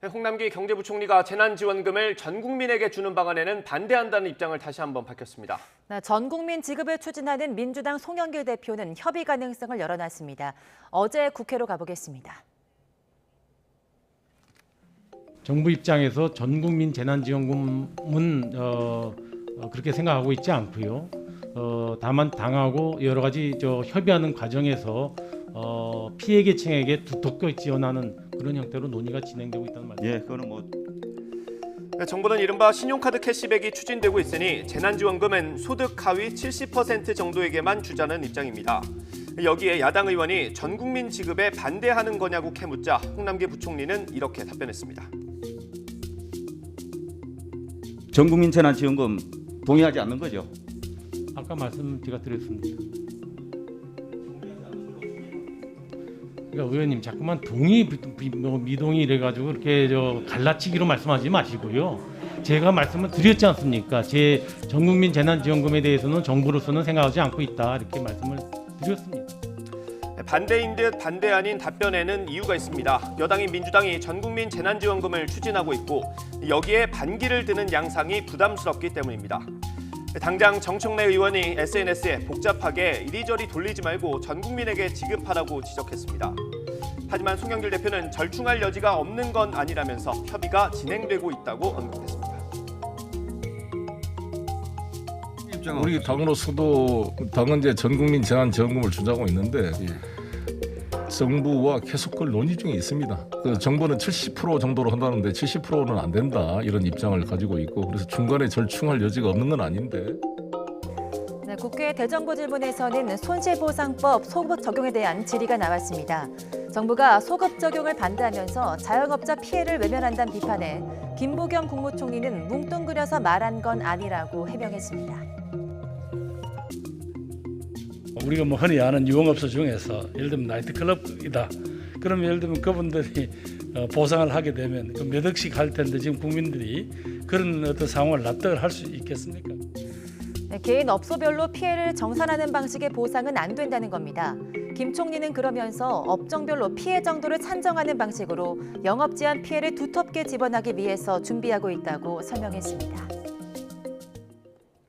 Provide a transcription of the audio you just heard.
홍남기 경제부총리가 재난지원금을 전 국민에게 주는 방안에는 반대한다는 입장을 다시 한번 밝혔습니다. 전 국민 지급을 추진하는 민주당 송영길 대표는 협의 가능성을 열어놨습니다. 어제 국회로 가보겠습니다. 정부 입장에서 전 국민 재난지원금은 그렇게 생각하고 있지 않고요. 다만 당하고 여러 가지 협의하는 과정에서 피해 계층에게 두텁게 지원하는 그런 형태로 논의가 진행되고 있다는 말입니다. 예, 그거는 뭐. 정부는 이른바 신용카드 캐시백이 추진되고 있으니 재난지원금은 소득 하위 70% 정도에게만 주자는 입장입니다. 여기에 야당 의원이 전 국민 지급에 반대하는 거냐고 캐묻자 홍남기 부총리는 이렇게 답변했습니다. 전 국민 재난지원금 동의하지 않는 거죠? 아까 말씀 제가 드렸습니다. 그러니까 의원님 자꾸만 동의 미동의 이래가지고 이렇게 갈라치기로 말씀하지 마시고요. 제가 말씀을 드렸지 않습니까? 제 전국민 재난지원금에 대해서는 정부로서는 생각하지 않고 있다 이렇게 말씀을 드렸습니다. 반대인 듯 반대 아닌 답변에는 이유가 있습니다. 여당인 민주당이 전국민 재난지원금을 추진하고 있고 여기에 반기를 드는 양상이 부담스럽기 때문입니다. 당장 정청래 의원이 SNS에 복잡하게 이리저리 돌리지 말고 전 국민에게 지급하라고 지적했습니다. 하지만 송영길 대표는 절충할 여지가 없는 건 아니라면서 협의가 진행되고 있다고 언급했습니다. 우리 당으로서도 당은 이제 전 국민 재난지원금을 주자고 있는데 정부와 계속 그걸 논의 중에 있습니다. 정부는 70% 정도로 한다는데 70%는 안 된다 이런 입장을 가지고 있고 그래서 중간에 절충할 여지가 없는 건 아닌데. 국회 대정부 질문에서는 손실보상법 소급 적용에 대한 질의가 나왔습니다. 정부가 소급 적용을 반대하면서 자영업자 피해를 외면한다는 비판에 김부겸 국무총리는 뭉뚱그려서 말한 건 아니라고 해명했습니다. 우리가 흔히 아는 유흥업소 중에서 예를 들면 나이트클럽이다. 그러면 예를 들면 그분들이 보상을 하게 되면 몇 억씩 할 텐데 지금 국민들이 그런 어떤 상황을 납득을 할 수 있겠습니까? 개인 업소별로 피해를 정산하는 방식의 보상은 안 된다는 겁니다. 김 총리는 그러면서 업종별로 피해 정도를 산정하는 방식으로 영업 제한 피해를 두텁게 집어넣기 위해서 준비하고 있다고 설명했습니다.